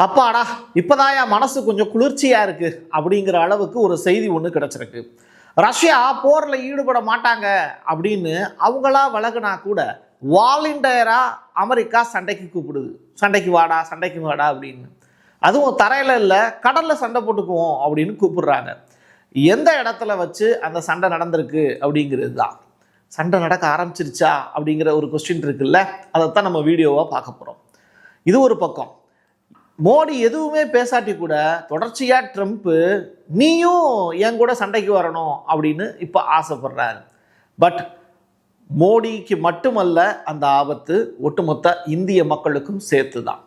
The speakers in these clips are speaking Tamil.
அப்பாடா இப்போதான் என் மனசு கொஞ்சம் குளிர்ச்சியா இருக்கு அப்படிங்கிற அளவுக்கு ஒரு செய்தி ஒன்று கிடைச்சிருக்கு. ரஷ்யா போரில் ஈடுபட மாட்டாங்க அப்படின்னு அவங்களா விலகுனா கூட வாலண்டியரா அமெரிக்கா சண்டைக்கு கூப்பிடுது. சண்டைக்கு வாடா அப்படின்னு. அதுவும் தரையில இல்லை, கடல்ல சண்டை போட்டுக்குவோம் அப்படின்னு கூப்பிடுறாங்க. எந்த இடத்துல வச்சு அந்த சண்டை நடந்திருக்கு அப்படிங்கிறது தான். சண்டை நடக்க ஆரம்பிச்சிருச்சா அப்படிங்கிற ஒரு கொஸ்டின் இருக்குல்ல, அதைத்தான் நம்ம வீடியோவாக பார்க்க போகிறோம். இது ஒரு பக்கம். மோடி எதுவுமே பேசாட்டி கூட தொடர்ச்சியா ட்ரம்ப் நீயும் என் கூட சண்டைக்கு வரணும் அப்படின்னு இப்ப ஆசைப்படுறாரு. பட் மோடிக்கு மட்டுமல்ல அந்த ஆபத்து, ஒட்டுமொத்த இந்திய மக்களுக்கும் சேர்த்துதான்.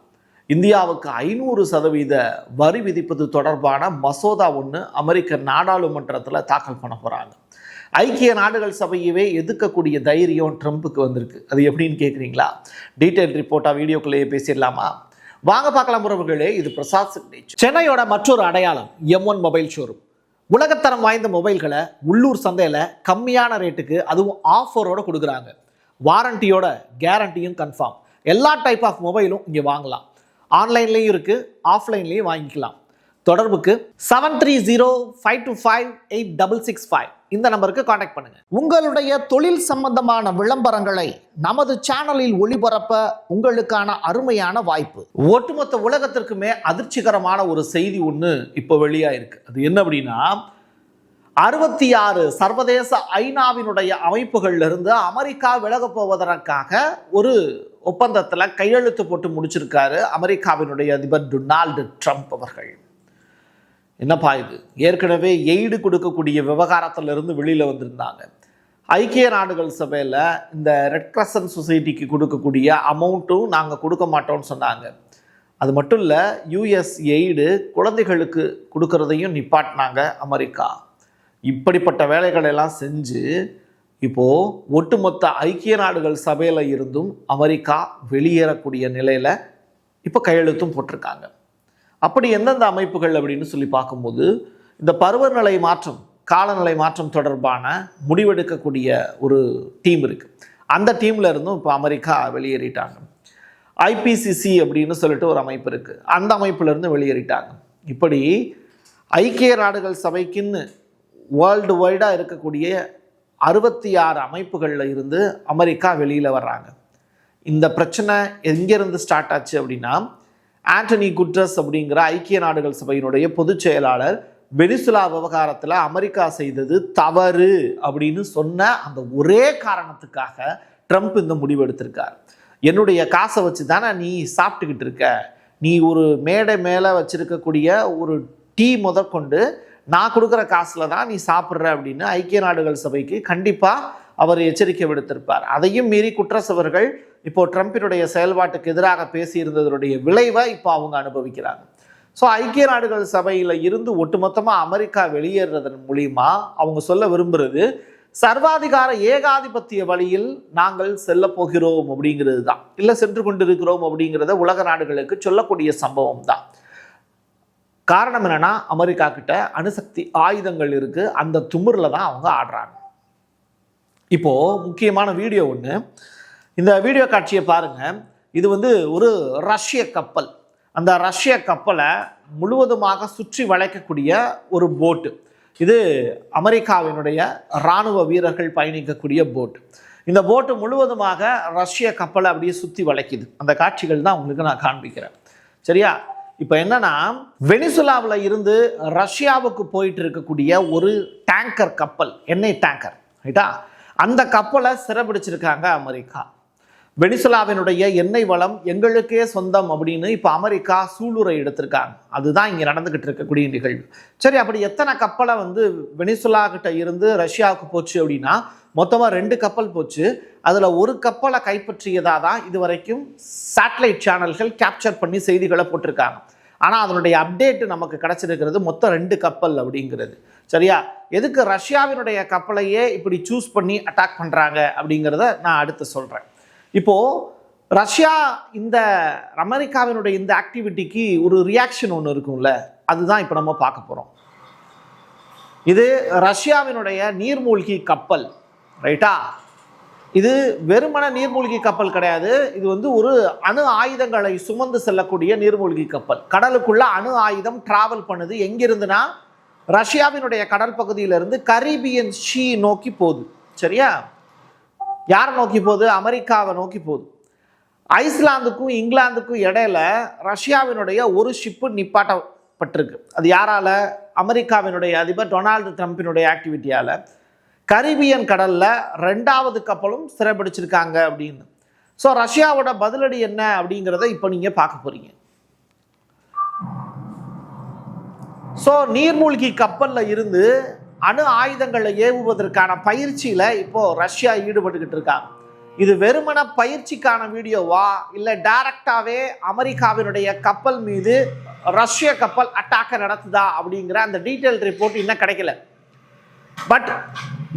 இந்தியாவுக்கு 500% வரி விதிப்பது தொடர்பான மசோதா ஒன்று அமெரிக்க நாடாளுமன்றத்தில் தாக்கல் பண்ண போறாங்க. ஐக்கிய நாடுகள் சபையவே எதிர்க்கக்கூடிய தைரியம் ட்ரம்ப்புக்கு வந்திருக்கு. அது எப்படின்னு கேட்குறீங்களா? டீட்டெயில் ரிப்போர்ட்டா வீடியோக்குள்ளேயே பேசிடலாமா? வாங்க பார்க்கலாம் உறவுகளே. இது பிரசாத் சிக்னேச்சர். சென்னையோட மற்றொரு அடையாளம் M1 மொபைல் ஷோரூம். உலகத்தரம் வாய்ந்த மொபைல்களை உள்ளூர் சந்தையில் கம்மியான ரேட்டுக்கு, அதுவும் ஆஃபரோட கொடுக்குறாங்க. வாரண்டியோட கேரண்டியும் கன்ஃபார்ம். எல்லா டைப் ஆஃப் மொபைலும் இங்கே வாங்கலாம். ஆன்லைன்லேயும் இருக்குது, ஆஃப்லைன்லேயும் வாங்கிக்கலாம். தொடர்புக்கு 7305258665 இந்த நம்பருக்கு காண்டாக்ட் பண்ணுங்க. உங்களுடைய தொழில் சம்பந்தமான விளம்பரங்களை நமது சேனலில் ஒளிபரப்ப உங்களுக்கான அருமையான வாய்ப்பு. ஒட்டுமொத்த உலகத்திற்குமே அதிர்ச்சிகரமான ஒரு செய்தி ஒன்று இப்போ வெளியாயிருக்கு. அது என்ன அப்படின்னா, 66 சர்வதேச ஐநாவினுடைய அமைப்புகள்ல இருந்து அமெரிக்கா விலக போவதற்காக ஒரு ஒப்பந்தத்தில் கையெழுத்து போட்டு முடிச்சிருக்காரு அமெரிக்காவினுடைய அதிபர் டொனால்டு ட்ரம்ப் அவர்கள். என்னப்பா இது? ஏற்கனவே எய்டு கொடுக்கக்கூடிய விவகாரத்திலிருந்து வெளியில் வந்திருந்தாங்க. ஐக்கிய நாடுகள் சபையில் இந்த ரெட் கிரசன்ட் சொசைட்டிக்கு கொடுக்கக்கூடிய அமௌண்ட்டும் நாங்கள் கொடுக்க மாட்டோம்னு சொன்னாங்க. அது மட்டும் இல்லை, யூஎஸ் எய்டு குழந்தைகளுக்கு கொடுக்கறதையும் நிப்பாட்டினாங்க அமெரிக்கா. இப்படிப்பட்ட வேலைகளெல்லாம் செஞ்சு இப்போது ஒட்டுமொத்த ஐக்கிய நாடுகள் சபையில் இருந்தும் அமெரிக்கா வெளியேறக்கூடிய நிலையில் இப்போ கையெழுத்தும் போட்டிருக்காங்க. அப்படி எந்தெந்த அமைப்புகள் அப்படின்னு சொல்லி பார்க்கும்போது, இந்த பருவநிலை மாற்றம், காலநிலை மாற்றம் தொடர்பான முடிவெடுக்கக்கூடிய ஒரு டீம் இருக்குது. அந்த டீமில் இருந்தும் இப்போ அமெரிக்கா வெளியேறிட்டாங்க. IPCC அப்படின்னு சொல்லிட்டு ஒரு அமைப்பு இருக்குது, அந்த அமைப்புலேருந்து வெளியேறிட்டாங்க. இப்படி ஐக்கிய நாடுகள் சபைக்குன்னு வேர்ல்டு வைடாக இருக்கக்கூடிய 66 அமைப்புகளில் இருந்து அமெரிக்கா வெளியில் வர்றாங்க. இந்த பிரச்சனை எங்கேருந்து ஸ்டார்ட் ஆச்சு அப்படின்னா, ஆண்டனி குட்ரஸ் அப்படிங்கிற ஐக்கிய நாடுகள் சபையினுடைய பொதுச் செயலாளர் வெனிசுலா விவகாரத்தில் அமெரிக்கா செய்தது தவறு அப்படின்னு சொன்ன அந்த ஒரே காரணத்துக்காக ட்ரம்ப் இந்த முடிவு எடுத்திருக்கார். என்னுடைய காசை வச்சு தானே நீ சாப்பிட்டுக்கிட்டு இருக்க, நீ ஒரு மேடை மேலே வச்சிருக்கக்கூடிய ஒரு டீ முதற்கொண்டு நான் கொடுக்குற காசில் தான் நீ சாப்பிட்ற அப்படின்னு ஐக்கிய நாடுகள் சபைக்கு கண்டிப்பாக அவர் எச்சரிக்கை விடுத்திருப்பார். அதையும் மீறி குட்ரஸ் அவர்கள் இப்போ ட்ரம்பினுடைய செயல்பாட்டுக்கு எதிராக பேசியிருந்ததனுடைய விளைவை இப்போ அவங்க அனுபவிக்கிறாங்க. ஸோ ஐக்கிய நாடுகள் சபையில் இருந்து ஒட்டுமொத்தமாக அமெரிக்கா வெளியேறதன் மூலிமா அவங்க சொல்ல விரும்புகிறது, சர்வாதிகார ஏகாதிபத்திய வழியில் நாங்கள் செல்ல போகிறோம் அப்படிங்கிறது தான், இல்லை சென்று கொண்டிருக்கிறோம் அப்படிங்கிறத உலக நாடுகளுக்கு சொல்லக்கூடிய சம்பவம் தான். காரணம் என்னன்னா, அமெரிக்கா கிட்ட அணுசக்தி ஆயுதங்கள் இருக்கு, அந்த துமுறில் தான் அவங்க ஆடுறாங்க. இப்போ முக்கியமான வீடியோ ஒன்று, இந்த வீடியோ காட்சியை பாருங்க. இது ஒரு ரஷ்ய கப்பல். அந்த ரஷ்ய கப்பலை முழுவதுமாக சுற்றி வளைக்கக்கூடிய ஒரு போட்டு. இது அமெரிக்காவினுடைய இராணுவ வீரர்கள் பயணிக்கக்கூடிய போட்டு. இந்த போட்டு முழுவதுமாக ரஷ்ய கப்பலை அப்படியே சுற்றி வளைக்குது. அந்த காட்சிகள் தான் உங்களுக்கு நான் காண்பிக்கிறேன். சரியா? இப்போ என்னன்னா, வெனிசுலாவில் இருந்து ரஷ்யாவுக்கு போயிட்டு இருக்கக்கூடிய ஒரு டேங்கர் கப்பல், எண்ணெய் டேங்கர், ரைட்டா? அந்த கப்பலை சிறைபிடிச்சிருக்காங்க அமெரிக்கா. வெனிசுலாவினுடைய எண்ணெய் வளம் எங்களுக்கே சொந்தம் அப்படின்னு இப்போ அமெரிக்கா சூளுரை எடுத்திருக்காங்க. அதுதான் இங்கே நடந்துகிட்டு இருக்கக்கூடிய நிகழ்வு. சரி, அப்படி எத்தனை கப்பலை வெனிசுலா கிட்ட இருந்து ரஷ்யாவுக்கு போச்சு அப்படின்னா, மொத்தமாக 2 கப்பல் போச்சு. அதில் ஒரு கப்பலை கைப்பற்றியதாக தான் இதுவரைக்கும் சேட்டலைட் சேனல்கள் கேப்சர் பண்ணி செய்திகளை போட்டிருக்காங்க. ஆனால் அதனுடைய அப்டேட் நமக்கு கிடைச்சிருக்கிறது மொத்தம் 2 கப்பல் அப்படிங்கிறது. சரியா? எதுக்கு ரஷ்யாவினுடைய கப்பலையே இப்படி சூஸ் பண்ணி அட்டாக் பண்ணுறாங்க அப்படிங்கிறத நான் அடுத்து சொல்கிறேன். இப்போது ரஷ்யா இந்த அமெரிக்காவினுடைய இந்த ஆக்டிவிட்டிக்கு ஒரு ரியாக்ஷன் ஒன்று இருக்கும்ல, அதுதான் இப்போ நம்ம பார்க்க போகிறோம். இது ரஷ்யாவினுடைய நீர்மூழ்கி கப்பல், ரைட்டா? இது வெறுமன நீர்மூழ்கி கப்பல் கிடையாது. இது வந்து ஒரு அணு ஆயுதங்களை சுமந்து செல்லக்கூடிய நீர்மூழ்கி கப்பல். கடலுக்குள்ள அணு ஆயுதம் டிராவல் பண்ணுது. எங்கிருந்துனா ரஷ்யாவினுடைய கடல் பகுதியிலிருந்து கரீபியன் ஷீ நோக்கி போகுது. சரியா? யாரை நோக்கி போகுது? அமெரிக்காவை நோக்கி போகுது. ஐஸ்லாந்துக்கும் இங்கிலாந்துக்கும் இடையில ரஷ்யாவினுடைய ஒரு ஷிப்பு நிப்பாட்டப்பட்டிருக்கு. அது யாரால? அமெரிக்காவினுடைய அதிபர் டொனால்டு ட்ரம்பினுடைய ஆக்டிவிட்டியால. கரீபியன் கடல்ல 2வது கப்பலும் சிறைபிடிச்சிருக்காங்க அப்படின்னு. ஸோ ரஷ்யாவோட பதிலடி என்ன அப்படிங்கிறத இப்போ நீங்க பார்க்க போறீங்க. ஸோ நீர்மூழ்கி கப்பல்ல இருந்து அணு ஆயுதங்களை ஏவுவதற்கான பயிற்சியில இப்போ ரஷ்யா ஈடுபட்டுக்கிட்டு இருக்காங்க. இது வெறுமன பயிற்சிக்கான வீடியோவா இல்லை டைரக்டாவே அமெரிக்காவினுடைய கப்பல் மீது ரஷ்ய கப்பல் அட்டாக்க நடத்துதா அப்படிங்கிற அந்த டீட்டெயில் ரிப்போர்ட் இன்னும் கிடைக்கல. பட்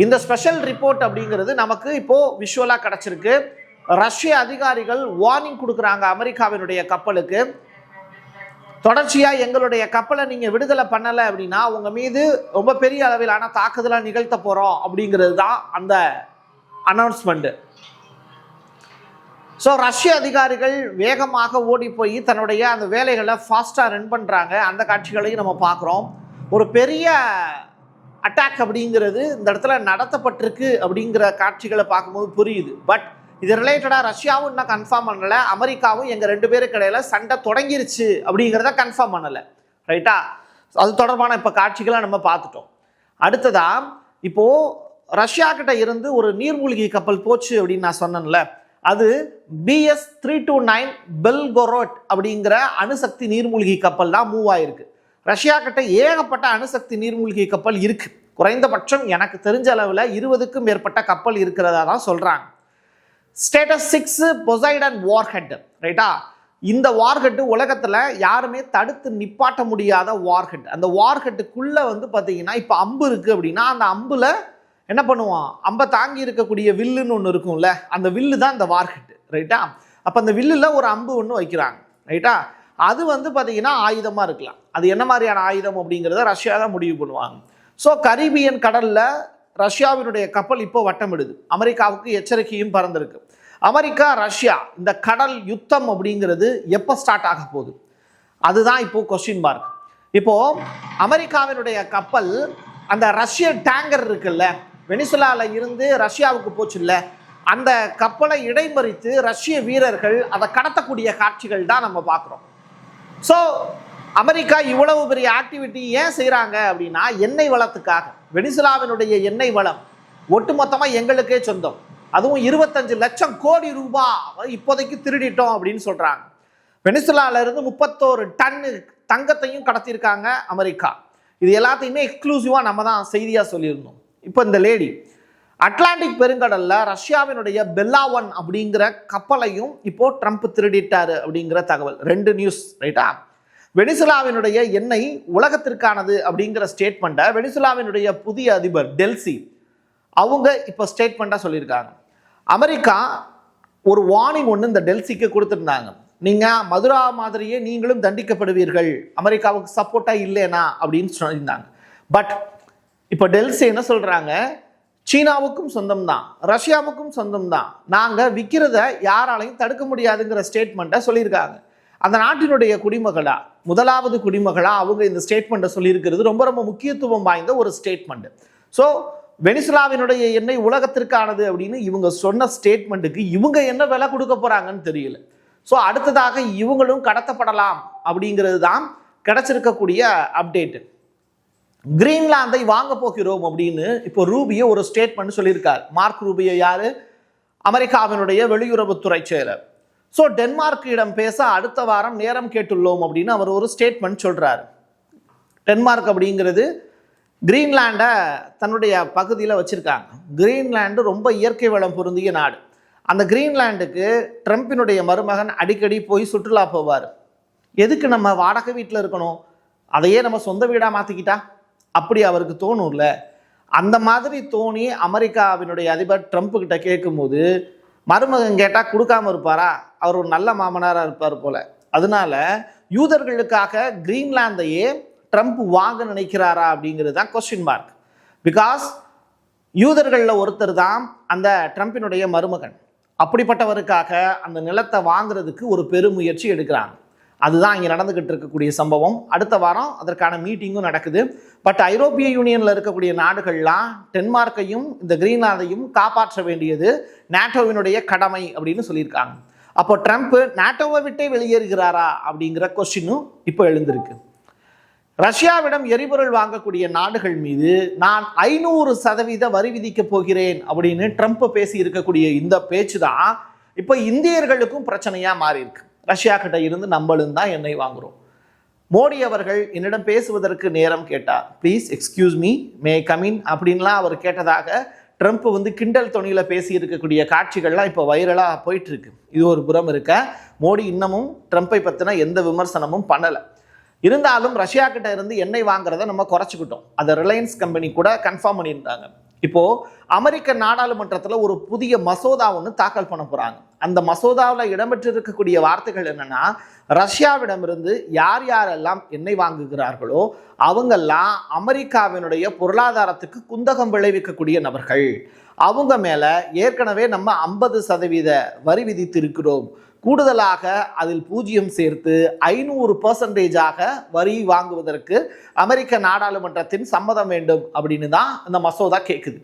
இந்த ஸ்பெஷல் ரிப்போர்ட் அப்படிங்கிறது நமக்கு இப்போ விஷுவலா கிடைச்சிருக்கு. ரஷ்ய அதிகாரிகள் வார்னிங் கொடுக்குறாங்க அமெரிக்காவினுடைய கப்பலுக்கு, தொடர்ச்சியா எங்களுடைய கப்பலை நீங்க விடுதலை பண்ணல அப்படின்னா உங்க மீது ரொம்ப பெரிய அளவிலான தாக்குதலை நிகழ்த்த போறோம் அப்படிங்கிறது தான் அந்த அனௌன்ஸ்மெண்ட். ஸோ ரஷ்ய அதிகாரிகள் வேகமாக ஓடி போய் தன்னுடைய அந்த வேலைகளை ஃபாஸ்ட்டாக ரன் பண்ணுறாங்க. அந்த காட்சிகளையும் நம்ம பார்க்குறோம். ஒரு பெரிய அட்டாக் அப்படிங்கிறது இந்த இடத்துல நடத்தப்பட்டிருக்கு அப்படிங்கிற காட்சிகளை பார்க்கும்போது புரியுது. பட் இது ரிலேட்டடாக ரஷ்யாவும் இன்னும் கன்ஃபார்ம் பண்ணலை, அமெரிக்காவும் எங்கள் 2 பேருக்கு இடையில சண்டை தொடங்கிருச்சு அப்படிங்கிறத கன்ஃபார்ம் பண்ணலை. ரைட்டா? அது தொடர்பான இப்போ காட்சிகளை நம்ம பார்த்துட்டோம். அடுத்ததா இப்போது ரஷ்யா கிட்ட இருந்து ஒரு நீர்மூழ்கி கப்பல் போச்சு அப்படின்னு நான் சொன்னேன்ல, அது BS-329 பெல்கோரோட் அப்படிங்கிற அணுசக்தி நீர்மூழ்கி கப்பல் தான் மூவ் ஆயிருக்கு. ரஷ்யா கிட்ட ஏகப்பட்ட அணுசக்தி நீர்மூழ்கி கப்பல் இருக்கு. குறைந்தபட்சம் எனக்கு தெரிஞ்ச அளவில் 20க்கும் மேற்பட்ட கப்பல் இருக்கிறதா தான் சொல்றாங்க. Status 6 Poseidon warhead. ரைட்டா? இந்த வார்ஹெட் உலகத்துல யாருமே தடுத்து நிப்பாட்ட முடியாத வார்ஹெட். அந்த வார்ஹெட்டுக்குள்ள வந்து பாத்தீங்கன்னா இப்ப அம்பு இருக்கு அப்படின்னா அந்த அம்புல என்ன பண்ணுவான்? அம்பை தாங்கி இருக்கக்கூடிய வில்லுன்னு ஒன்று இருக்கும்ல, அந்த வில்லு தான் இந்த வார்ஹெட். ரைட்டா? அப்போ அந்த வில்லுல ஒரு அம்பு ஒன்று வைக்கிறாங்க. ரைட்டா? அது வந்து பார்த்தீங்கன்னா ஆயுதமாக இருக்கலாம். அது என்ன மாதிரியான ஆயுதம் அப்படிங்கிறத ரஷ்யா தான் முடிவு பண்ணுவாங்க. ஸோ கரீபியன் கடலில் ரஷ்யாவினுடைய கப்பல் இப்போ வட்டமிடுது. அமெரிக்காவுக்கு எச்சரிக்கையும் பறந்திருக்கு. அமெரிக்கா ரஷ்யா இந்த கடல் யுத்தம் அப்படிங்கிறது எப்போ ஸ்டார்ட் ஆக போகுது? அதுதான் இப்போ கொஸ்டின் மார்க். இப்போ அமெரிக்காவினுடைய கப்பல் அந்த ரஷ்ய டேங்கர் இருக்குல்ல, வெனிசுலால இருந்து ரஷ்யாவுக்கு போச்சு இல்ல, அந்த கப்பலை இடைமறித்து ரஷ்ய வீரர்கள் அதை கடத்தக்கூடிய காட்சிகள் தான் நம்ம பார்க்குறோம். ஸோ அமெரிக்கா இவ்வளவு பெரிய ஆக்டிவிட்டி ஏன் செய்கிறாங்க அப்படின்னா எண்ணெய் வளத்துக்காக. வெனிசுலாவினுடைய எண்ணெய் வளம் ஒட்டுமொத்தமாக எங்களுக்கே சொந்தம். அதுவும் 25 லட்சம் கோடி ரூபாய் இப்போதைக்கு திருடிட்டோம் அப்படின்னு சொல்கிறாங்க. வெனிசுலால இருந்து 31 டன்னு தங்கத்தையும் கடத்தியிருக்காங்க அமெரிக்கா. இது எல்லாத்தையுமே எக்ஸ்க்ளூசிவாக நம்ம தான் செய்தியாக சொல்லியிருந்தோம். இப்போ இந்த லேடி அட்லாண்டிக் பெருங்கடல்ல ரஷ்யாவினுடைய பெல்லா-1 அப்படிங்கிற கப்பலையும் இப்போ ட்ரம்ப் திருடிட்டாரு அப்படிங்கிற தகவல். 2 நியூஸ். ரைட்டா? வெனிசுலாவினுடைய எண்ணெய் உலகத்திற்கானது அப்படிங்கிற ஸ்டேட்மெண்ட்டை வெனிசுலாவினுடைய புதிய அதிபர் டெல்சி அவங்க இப்போ ஸ்டேட்மெண்ட்டாக சொல்லியிருக்காங்க. அமெரிக்கா ஒரு வார்னிங் ஒன்று இந்த டெல்சிக்கு கொடுத்துருந்தாங்க. நீங்கள் மதுரா மாதிரியே நீங்களும் தண்டிக்கப்படுவீர்கள் அமெரிக்காவுக்கு சப்போர்ட்டாக இல்லைனா அப்படின்னு சொல்லியிருந்தாங்க. பட் இப்போ டெல்சி என்ன சொல்கிறாங்க? சீனாவுக்கும் சொந்தம் தான், ரஷ்யாவுக்கும் சொந்தம் தான், நாங்கள் விற்கிறத யாராலையும் தடுக்க முடியாதுங்கிற ஸ்டேட்மெண்ட்டை சொல்லியிருக்காங்க. அந்த நாட்டினுடைய குடிமகளா, முதலாவது குடிமகளா அவங்க இந்த ஸ்டேட்மெண்ட்டை சொல்லியிருக்கிறது ரொம்ப ரொம்ப முக்கியத்துவம் வாய்ந்த ஒரு ஸ்டேட்மெண்ட். ஸோ வெனிசுலாவினுடைய எண்ணெய் உலகத்திற்கானது அப்படின்னு இவங்க சொன்ன ஸ்டேட்மெண்ட்டுக்கு இவங்க என்ன விலை கொடுக்க போறாங்கன்னு தெரியல. ஸோ அடுத்ததாக இவங்களும் கடத்தப்படலாம் அப்படிங்கிறது தான் கிடைச்சிருக்கக்கூடிய அப்டேட். கிரீன்லாந்தை வாங்க போகிறோம் அப்படின்னு இப்போ ரூபியோ ஒரு ஸ்டேட்மெண்ட் சொல்லியிருக்கார். மார்க் ரூபியோ யாரு? அமெரிக்காவினுடைய வெளியுறவுத்துறை செயலர். ஸோ டென்மார்க்கிடம் பேச அடுத்த வாரம் நேரம் கேட்டுள்ளோம் அப்படின்னு அவர் ஒரு ஸ்டேட்மெண்ட் சொல்றாரு. டென்மார்க் அப்படிங்கிறது கிரீன்லாண்டை தன்னுடைய பகுதியில் வச்சிருக்காங்க. கிரீன்லாண்டு ரொம்ப இயற்கை வளம் பொருந்திய நாடு. அந்த கிரீன்லாண்டுக்கு ட்ரம்பினுடைய மருமகன் அடிக்கடி போய் சுற்றுலா போவார். எதுக்கு நம்ம வாடகை வீட்டில் இருக்கணும், அதையே நம்ம சொந்த வீடாக மாற்றிக்கிட்டா அப்படி அவருக்கு தோணும்ல. அந்த மாதிரி தோணி அமெரிக்காவினுடைய அதிபர் ட்ரம்ப் கிட்ட கேட்கும்போது மருமகன் கேட்டால் கொடுக்காம இருப்பாரா? அவர் ஒரு நல்ல மாமனாராக இருப்பார் போல. அதனால யூதர்களுக்காக கிரீன்லாந்தையே ட்ரம்ப் வாங்க நினைக்கிறாரா அப்படிங்கிறது தான் கொஸ்டின் மார்க். பிகாஸ் யூதர்களில் ஒருத்தர் தான் அந்த ட்ரம்பினுடைய மருமகன். அப்படிப்பட்டவருக்காக அந்த நிலத்தை வாங்குறதுக்கு ஒரு பெருமுயற்சி எடுக்கிறாங்க. அதுதான் இங்கே நடந்துகிட்டு இருக்கக்கூடிய சம்பவம். அடுத்த வாரம் அதற்கான மீட்டிங்கும் நடக்குது. பட் ஐரோப்பிய யூனியனில் இருக்கக்கூடிய நாடுகள்லாம் டென்மார்க்கையும் இந்த கிரீன்லாந்தையும் காப்பாற்ற வேண்டியது நேட்டோவினுடைய கடமை அப்படின்னு சொல்லியிருக்காங்க. அப்போ ட்ரம்ப் நேட்டோவை விட்டே வெளியேறுகிறாரா அப்படிங்கிற கொஸ்டினும் இப்போ எழுந்திருக்கு. ரஷ்யாவிடம் எரிபொருள் வாங்கக்கூடிய நாடுகள் மீது நான் 500% வரி விதிக்க போகிறேன் அப்படின்னு ட்ரம்ப் பேசி இருக்கக்கூடிய இந்த பேச்சு தான் இப்போ இந்தியர்களுக்கும் பிரச்சனையா மாறி இருக்கு. ரஷ்யா கிட்ட இருந்து நம்மளும் தான் எண்ணெய் வாங்குறோம். மோடி அவர்கள் என்னிடம் பேசுவதற்கு நேரம் கேட்டார். Please excuse me, may come in அப்படின்லாம் அவர் கேட்டதாக ட்ரம்ப் கிண்டல் தொனியில் பேசி இருக்கக்கூடிய காட்சிகள்லாம் இப்போ வைரலாக போயிட்டு இருக்கு. இது ஒரு புறம் இருக்க, மோடி இன்னமும் ட்ரம்ப்பை பற்றின எந்த விமர்சனமும் பண்ணலை. இருந்தாலும் ரஷ்யா கிட்ட இருந்து எண்ணெய் வாங்குறத நம்ம குறைச்சிக்கிட்டோம். அதை ரிலையன்ஸ் கம்பெனி கூட கன்ஃபார்ம் பண்ணியிருந்தாங்க. இப்போ அமெரிக்க நாடாளுமன்றத்தில் ஒரு புதிய மசோதா ஒன்று தாக்கல் பண்ண போறாங்க. அந்த மசோதாவில் இடம்பெற்றிருக்கக்கூடிய வார்த்தைகள் என்னன்னா, ரஷ்யாவிடமிருந்து யார் யாரெல்லாம் எண்ணெய் வாங்குகிறார்களோ அவங்கெல்லாம் அமெரிக்காவினுடைய பொருளாதாரத்துக்கு குந்தகம் விளைவிக்கக்கூடிய நபர்கள். அவங்க மேல ஏற்கனவே நம்ம 50% வரி விதித்திருக்கிறோம். கூடுதலாக அதில் 0 சேர்த்து 500% வரி வாங்குவதற்கு அமெரிக்க நாடாளுமன்றத்தின் சம்மதம் வேண்டும் அப்படின்னு தான் இந்த மசோதா கேட்குது.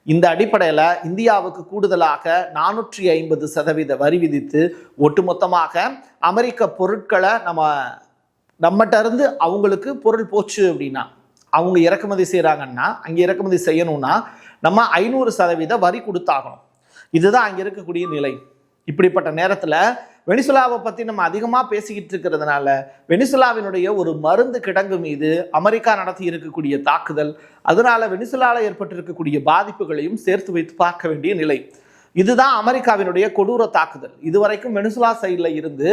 இந்த அடிப்படையில் இந்தியாவுக்கு கூடுதலாக 450% வரி விதித்து ஒட்டுமொத்தமாக அமெரிக்க பொருட்களை நம்மகிட்ட இருந்து அவங்களுக்கு பொருள் போச்சு அப்படின்னா, அவங்க இறக்குமதி செய்கிறாங்கன்னா, அங்கே இறக்குமதி செய்யணும்னா நம்ம 500% வரி கொடுத்தாகணும். இதுதான் அங்கே இருக்கக்கூடிய நிலை. இப்படிப்பட்ட நேரத்தில் வெனிசுலாவை பற்றி நம்ம அதிகமாக பேசிக்கிட்டு இருக்கிறதுனால வெனிசுலாவினுடைய ஒரு மருந்து கிடங்கு மீது அமெரிக்கா நடத்தி இருக்கக்கூடிய தாக்குதல், அதனால வெனிசுலாவில் ஏற்பட்டிருக்கக்கூடிய பாதிப்புகளையும் சேர்த்து வைத்து பார்க்க வேண்டிய நிலை. இதுதான் அமெரிக்காவினுடைய கொடூர தாக்குதல். இதுவரைக்கும் வெனிசுலா சைடில் இருந்து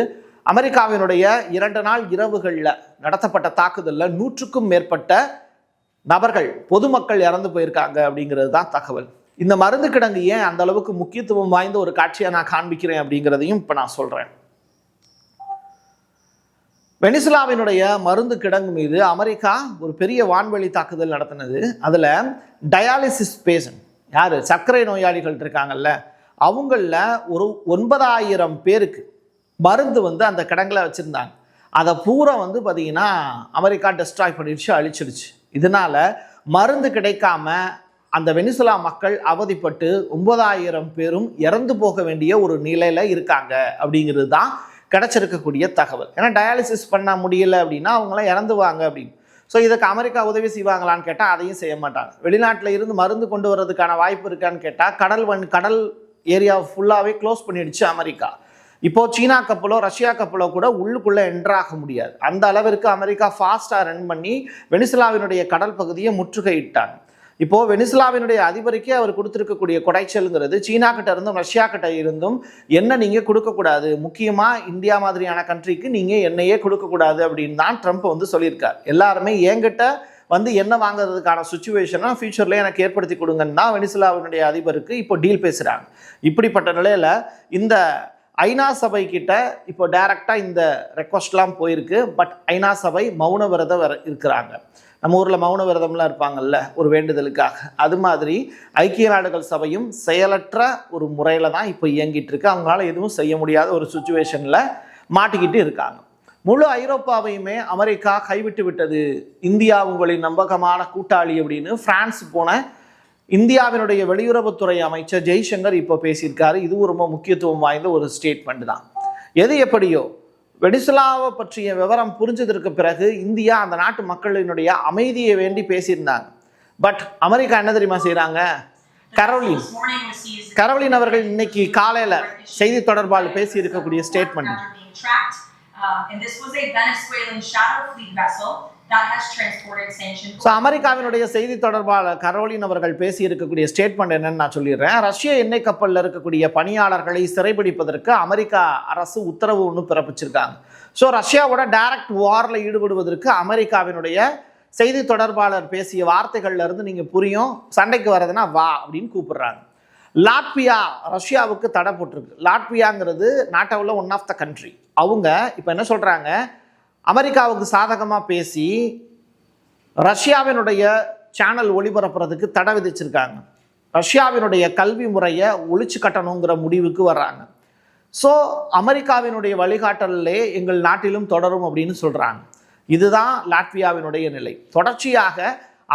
அமெரிக்காவினுடைய 2 நாள் இரவுகளில் நடத்தப்பட்ட தாக்குதலில் 100க்கும் மேற்பட்ட நபர்கள், பொதுமக்கள் இறந்து போயிருக்காங்க அப்படிங்கிறது தான் தகவல். இந்த மருந்து கிடங்கு ஏன் அந்த அளவுக்கு முக்கியத்துவம் வாய்ந்த ஒரு காட்சியை நான் காண்பிக்கிறேன் அப்படிங்கிறதையும் இப்போ நான் சொல்கிறேன். வெனிசுலாவினுடைய மருந்து கிடங்கு மீது அமெரிக்கா ஒரு பெரிய வான்வெளி தாக்குதல் நடத்தினது. அதில் டயாலிசிஸ் பேஷண்ட், யார் சர்க்கரை நோயாளிகள் இருக்காங்கல்ல, அவங்களில் ஒரு 9000 பேருக்கு மருந்து அந்த கிடங்கில் வச்சுருந்தாங்க. அதை பூரா பார்த்தீங்கன்னா அமெரிக்கா டெஸ்ட்ராய் பண்ணிடுச்சு, அழிச்சிடுச்சு. இதனால் மருந்து கிடைக்காம அந்த வெனிசுலா மக்கள் அவதிப்பட்டு 9000 பேரும் இறந்து போக வேண்டிய ஒரு நிலையில் இருக்காங்க அப்படிங்கிறது தான் கிடைச்சிருக்கக்கூடிய தகவல். ஏன்னா டயாலிசிஸ் பண்ண முடியலை அப்படின்னா அவங்களாம் இறந்துவாங்க அப்படின்னு. ஸோ இதுக்கு அமெரிக்கா உதவி செய்வாங்களான்னு கேட்டால் அதையும் செய்ய மாட்டாங்க. வெளிநாட்டில் இருந்து மருந்து கொண்டு வர்றதுக்கான வாய்ப்பு இருக்கான்னு கேட்டால் கடல் ஏரியா ஃபுல்லாகவே க்ளோஸ் பண்ணிடுச்சு அமெரிக்கா. இப்போது சீனா கப்பலோ ரஷ்யா கப்பலோ கூட உள்ளுக்குள்ளே என்ட்ராக முடியாது. அந்த அளவிற்கு அமெரிக்கா ஃபாஸ்ட்டாக ரன் பண்ணி வெனிசுலாவினுடைய கடல் பகுதியை முற்றுகையிட்டாங்க. இப்போது வெனிசுலாவினுடைய அதிபருக்கே அவர் கொடுத்துருக்கக்கூடிய கொடைச்சல்ங்கிறது சீனா கிட்ட இருந்தும் ரஷ்யா கிட்ட இருந்தும் என்ன நீங்கள் கொடுக்கக்கூடாது, முக்கியமாக இந்தியா மாதிரியான கண்ட்ரிக்கு நீங்கள் எண்ணெயே கொடுக்கக்கூடாது அப்படின்னு தான் ட்ரம்ப் சொல்லியிருக்கார். எல்லாருமே என்கிட்ட எண்ணெய் வாங்குறதுக்கான சுச்சுவேஷனை ஃபியூச்சரில் எனக்கு ஏற்படுத்தி கொடுங்கன்னா வெனிசுலாவினுடைய அதிபருக்கு இப்போ டீல் பேசுகிறாங்க. இப்படிப்பட்ட நிலையில் இந்த ஐநா சபை கிட்ட இப்போ டைரக்டாக இந்த ரெக்வஸ்ட்லாம் போயிருக்கு. பட் ஐநா சபை மௌன விரதம் இருக்கிறாங்க. நம்ம ஊரில் மௌன விரதம்லாம் இருப்பாங்கல்ல ஒரு வேண்டுதலுக்காக, அது மாதிரி ஐக்கிய நாடுகள் சபையும் செயலற்ற ஒரு முறையில் தான் இப்போ இயங்கிட்டு இருக்கு. அவங்களால எதுவும் செய்ய முடியாத ஒரு சுச்சுவேஷனில் மாட்டிக்கிட்டு இருக்காங்க. முழு ஐரோப்பாவையுமே அமெரிக்கா கைவிட்டு விட்டது, இந்தியா உங்களின் நம்பகமான கூட்டாளி அப்படின்னு பிரான்ஸ் போன இந்தியாவினுடைய வெளியுறவுத்துறை அமைச்சர் ஜெய்சங்கர் இப்போ பேசியிருக்காரு. இதுவும் ரொம்ப முக்கியத்துவம் வாய்ந்த ஒரு ஸ்டேட்மெண்ட் தான். எது எப்படியோ வெனிசுலாவை பற்றிய விவரம் புரிஞ்சதற்கு பிறகு இந்தியா அந்த நாட்டு மக்களினுடைய அமைதியை வேண்டி பேசியிருந்தாங்க. பட் அமெரிக்கா என்ன தெரியுமா செய்கிறாங்க? கரோலின் அவர்கள் இன்னைக்கு காலையில் செய்தி தொடர்பாளர் பேசி இருக்கக்கூடிய ஸ்டேட்மெண்ட், அமெரிக்காவினுடைய செய்தி தொடர்பாளர் கரோலின் அவர்கள் பேசி இருக்கக்கூடிய ஸ்டேட்மெண்ட் என்னன்னு நான் சொல்லிடுறேன். ரஷ்ய எண்ணெய் கப்பலில் இருக்கக்கூடிய பணியாளர்களை சிறைபிடிப்பதற்கு அமெரிக்கா அரசு உத்தரவு ஒன்று பிறப்பிச்சிருக்காங்க. ஸோ ரஷ்யாவோட டைரக்ட் வாரில் ஈடுபடுவதற்கு அமெரிக்காவினுடைய செய்தி தொடர்பாளர் பேசிய வார்த்தைகள்ல இருந்து நீங்கள் புரியும், சண்டைக்கு வர்றதுன்னா வா அப்படின்னு கூப்பிடுறாங்க. லாட்வியா ரஷ்யாவுக்கு தடை போட்டிருக்கு. லாட்வியாங்கிறது நாட்டோவில் ஒன் ஆஃப் த கண்ட்ரி. அவங்க இப்போ என்ன சொல்கிறாங்க, அமெரிக்காவுக்கு சாதகமாக பேசி ரஷ்யாவினுடைய சேனல் ஒளிபரப்புறதுக்கு தடை விதிச்சிருக்காங்க. ரஷ்யாவினுடைய கல்வி முறையை ஒழிச்சு கட்டணுங்கிற முடிவுக்கு வர்றாங்க. ஸோ அமெரிக்காவினுடைய வழிகாட்டலே எங்கள் நாட்டிலும் தொடரும் அப்படின்னு சொல்கிறாங்க. இதுதான் லாட்வியாவினுடைய நிலை. தொடர்ச்சியாக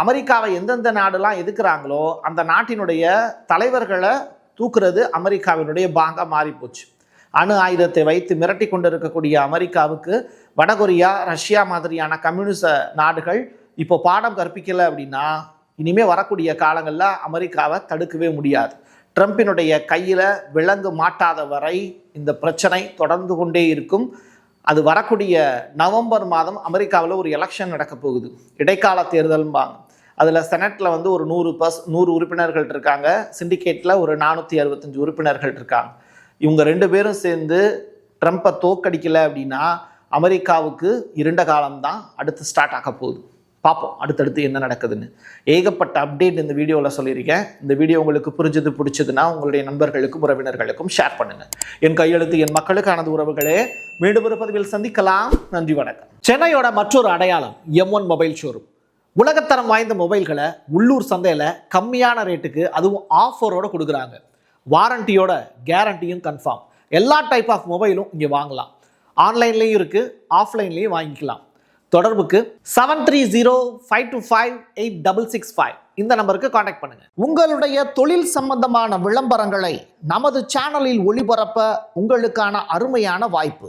அமெரிக்காவை எந்தெந்த நாடுலாம் எதுக்குறாங்களோ அந்த நாட்டினுடைய தலைவர்களை தூக்குறது அமெரிக்காவினுடைய பாங்க மாறிப்போச்சு. அணு ஆயுதத்தை வைத்து மிரட்டி கொண்டு இருக்கக்கூடிய அமெரிக்காவுக்கு வடகொரியா, ரஷ்யா மாதிரியான கம்யூனிச நாடுகள் இப்போ பாடம் கற்பிக்கலை அப்படின்னா இனிமேல் வரக்கூடிய காலங்களில் அமெரிக்காவை தடுக்கவே முடியாது. ட்ரம்பினுடைய கையில் விலங்கு மாட்டாத வரை இந்த பிரச்சனை தொடர்ந்து கொண்டே இருக்கும். அது வரக்கூடிய நவம்பர் மாதம் அமெரிக்காவில் ஒரு எலெக்ஷன் நடக்க போகுது, இடைக்கால தேர்தல்பாங்க. அதில் செனட்டில் வந்து ஒரு 100 உறுப்பினர்கள் இருக்காங்க, சிண்டிகேட்டில் ஒரு 465 உறுப்பினர்கள் இருக்காங்க. இவங்க 2 பேரும் சேர்ந்து ட்ரம்ப்பை தோக்கடிக்கலை அப்படின்னா அமெரிக்காவுக்கு இருண்ட காலம்தான் அடுத்து ஸ்டார்ட் ஆக போகுது. பார்ப்போம் அடுத்தடுத்து என்ன நடக்குதுன்னு. ஏகப்பட்ட அப்டேட் இந்த வீடியோவில் சொல்லியிருக்கேன். இந்த வீடியோ உங்களுக்கு பிடிச்சதுன்னா உங்களுடைய நண்பர்களுக்கும் உறவினர்களுக்கும் ஷேர் பண்ணுங்கள். என் கையெழுத்து என் மக்களுக்கானது உறவுகளே. மீண்டும் ஒரு பதிவில் சந்திக்கலாம். நன்றி, வணக்கம். சென்னையோட மற்றொரு அடையாளம் M1 மொபைல் ஷோரூம். உலகத்தரம் வாய்ந்த மொபைல்களை உள்ளூர் சந்தையில் கம்மியான ரேட்டுக்கு, அதுவும் ஆஃபரோடு கொடுக்குறாங்க. வாரண்டியோட கேரண்டியும் கன்ஃபார்ம். எல்லா டைப் ஆஃப் மொபைலும் இங்கே வாங்கலாம். ஆன்லைன்லேயும் இருக்குது, ஆஃப்லைன்லேயும் வாங்கிக்கலாம். தொடர்புக்கு 7305258665 இந்த நம்பருக்கு காண்டாக்ட் பண்ணுங்க. உங்களுடைய தொழில் சம்பந்தமான விளம்பரங்களை நமது சேனலில் ஒளிபரப்ப உங்களுக்கான அருமையான வாய்ப்பு.